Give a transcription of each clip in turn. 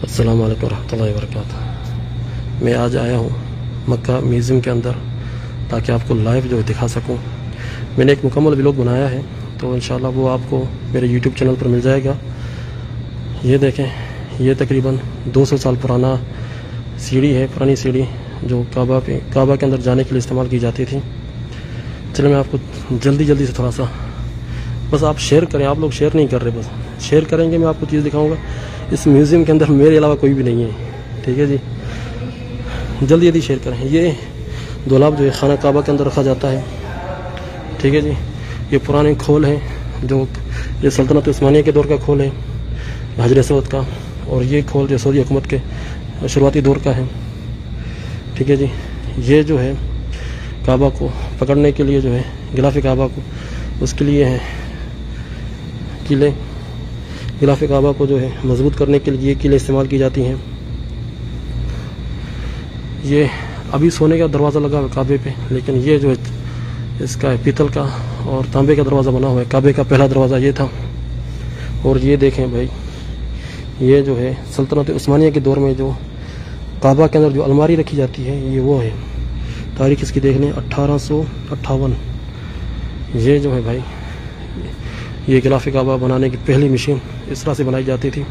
السلام علیکم ورحمۃ اللہ وبرکاتہ۔ میں آج آیا ہوں مکہ میوزیم کے اندر تاکہ آپ کو لائیو جو دکھا سکوں۔ میں نے ایک مکمل ولاگ بنایا ہے تو انشاءاللہ وہ آپ کو میرے یوٹیوب چینل پر مل جائے گا۔ یہ دیکھیں، یہ تقریباً 200 سال پرانا سیڑھی ہے، پرانی سیڑھی جو کعبہ کے اندر جانے کے لیے استعمال کی جاتی تھی۔ چلیں میں آپ کو جلدی سے تھوڑا سا بس آپ شیئر کریں، آپ لوگ شیئر نہیں کر رہے، بس شیئر کریں گے میں آپ کو چیز دکھاؤں گا۔ اس میوزیم کے اندر میرے علاوہ کوئی بھی نہیں ہے، ٹھیک ہے جی، جلدی شیئر کریں۔ یہ دولاب جو ہے خانہ کعبہ کے اندر رکھا جاتا ہے، ٹھیک ہے جی۔ یہ پرانے کھول ہیں، جو یہ سلطنت عثمانیہ کے دور کا کھول ہے، حجر اسود کا، اور یہ کھول جو سعودی حکومت کے شروعاتی دور کا ہے، ٹھیک ہے جی۔ یہ جو ہے کعبہ کو پکڑنے کے لیے جو ہے غلاف کعبہ کو، اس کے لیے ہیں قلعے، غلاف کعبہ کو جو ہے مضبوط کرنے کے لیے یہ قلعے استعمال کی جاتی ہیں۔ یہ ابھی سونے کا دروازہ لگا ہوا ہے کعبے پہ، لیکن یہ جو ہے اس کا پیتل کا اور تانبے کا دروازہ بنا ہوا ہے۔ کعبے کا پہلا دروازہ یہ تھا۔ اور یہ دیکھیں بھائی، یہ جو ہے سلطنت عثمانیہ کے دور میں جو کعبہ کے اندر جو الماری رکھی جاتی ہے، یہ وہ ہے۔ تاریخ اس کی دیکھ لیں 1858۔ یہ جو ہے بھائی، یہ غلاف کعبہ بنانے کی پہلی مشین اس طرح سے بنائی جاتی تھی۔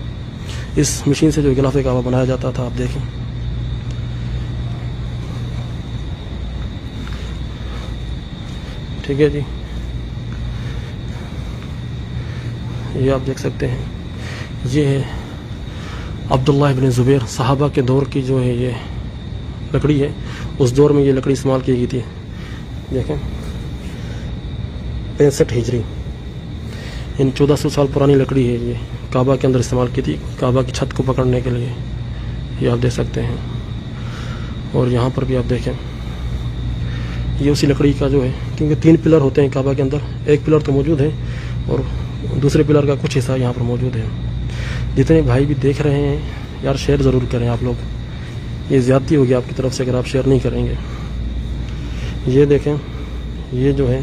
اس مشین سے جو غلاف کعبہ بنایا جاتا تھا، آپ دیکھیں، ٹھیک ہے جی۔ یہ آپ دیکھ سکتے ہیں، یہ ہے عبداللہ ابن زبیر، صحابہ کے دور کی جو ہے یہ لکڑی ہے۔ اس دور میں یہ لکڑی استعمال کی گئی تھی، دیکھیں 65 ہجری، یعنی 1400 سال پرانی لکڑی ہے۔ یہ کعبہ کے اندر استعمال کی تھی، کعبہ کی چھت کو پکڑنے کے لیے، یہ آپ دیکھ سکتے ہیں۔ اور یہاں پر بھی آپ دیکھیں، یہ اسی لکڑی کا جو ہے، کیونکہ 3 پلر ہوتے ہیں کعبہ کے اندر، ایک پلر تو موجود ہے اور دوسرے پلر کا کچھ حصہ یہاں پر موجود ہے۔ جتنے بھائی بھی دیکھ رہے ہیں یار، شیئر ضرور کریں آپ لوگ، یہ زیادتی ہوگی آپ کی طرف سے اگر آپ شیئر نہیں کریں گے۔ یہ دیکھیں، یہ جو ہے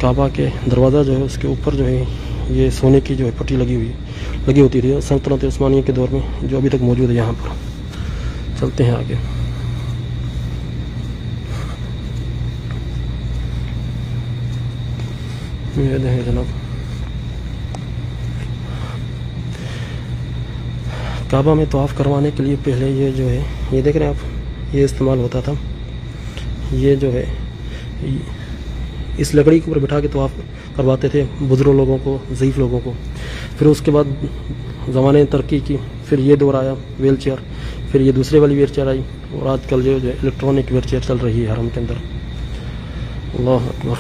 کعبہ کے دروازہ جو ہے، اس کے اوپر جو ہے یہ سونے کی جو ہے پٹی لگی ہوتی تھی سلطنت عثمانیہ کے دور میں، جو ابھی تک موجود ہے یہاں پر۔ چلتے ہیں آگے۔ یہ دیکھیں جناب، کعبہ میں طواف کروانے کے لیے پہلے یہ جو ہے، یہ دیکھ رہے ہیں آپ، یہ استعمال ہوتا تھا۔ یہ جو ہے اس لکڑی کے اوپر بٹھا کے طواف کرواتے تھے بزرگ لوگوں کو، ضعیف لوگوں کو۔ پھر اس کے بعد زمانے نے ترقی کی، پھر یہ دور آیا ویل چیئر، پھر یہ دوسرے والی ویل چیئر آئی، اور آج کل جو الیکٹرانک ویل چیئر چل رہی ہے حرم کے اندر۔ اللہ اکبر،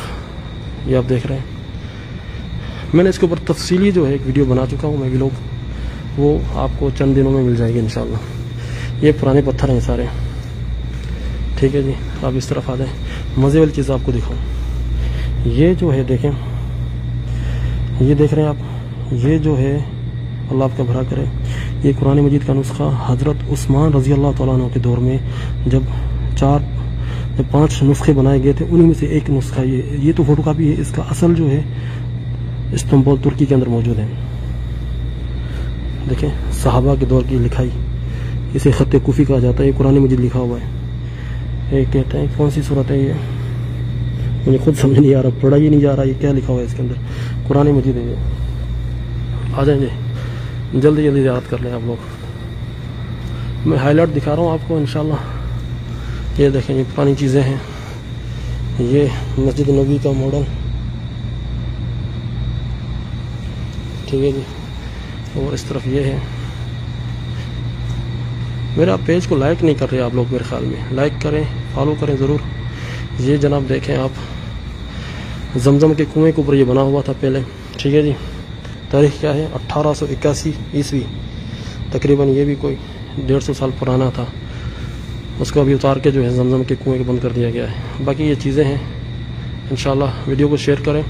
یہ آپ دیکھ رہے ہیں۔ میں نے اس کے اوپر تفصیلی جو ہے ایک ویڈیو بنا چکا ہوں میں ولاگ، وہ آپ کو چند دنوں میں مل جائے گی انشاءاللہ۔ یہ پرانے پتھر ہیں سارے، ٹھیک ہے جی۔ آپ اس طرف آ جائیں، مزے والی چیز آپ کو دکھاؤں۔ یہ جو ہے دیکھیں، یہ دیکھ رہے ہیں آپ، یہ جو ہے اللہ آپ کا بھلا کرے، یہ قرآن مجید کا نسخہ حضرت عثمان رضی اللہ تعالیٰ عنہ کے دور میں جب 5 نسخے بنائے گئے تھے، انہیں میں سے ایک نسخہ یہ تو فوٹو کاپی ہے، اس کا اصل جو ہے استنبول ترکی کے اندر موجود ہے۔ دیکھیں، صحابہ کے دور کی لکھائی، اسے خط کوفی کہا جاتا ہے۔ یہ قرآن مجید لکھا ہوا ہے۔ یہ کہتے ہیں کون سی صورت ہے، یہ مجھے خود سمجھ نہیں آ رہا، پڑھا ہی نہیں جا رہا، یہ کیا لکھا ہوا ہے اس کے اندر، قرآن مجید ہے یہ۔ آ جائیں جی، جلدی یاد کر لیں آپ لوگ۔ میں ہائی لائٹ دکھا رہا ہوں آپ کو انشاءاللہ۔ یہ دیکھیں، یہ پرانی چیزیں ہیں، یہ مسجد نبوی کا ماڈل، ٹھیک ہے جی۔ اور اس طرف یہ ہے، میرا پیج کو لائک نہیں کر رہے آپ لوگ، میرے خیال میں لائک کریں، فالو کریں ضرور۔ یہ جناب دیکھیں آپ، زمزم کے کنویں کے اوپر یہ بنا ہوا تھا پہلے، ٹھیک ہے جی۔ تاریخ کیا ہے؟ 1881 عیسوی، تقریباً یہ بھی کوئی 150 سال پرانا تھا۔ اس کو ابھی اتار کے جو ہے زمزم کے کنویں کو بند کر دیا گیا ہے۔ باقی یہ چیزیں ہیں، انشاءاللہ ویڈیو کو شیئر کریں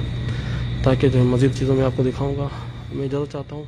تاکہ جو مزید چیزوں میں آپ کو دکھاؤں گا۔ میں اجازت چاہتا ہوں۔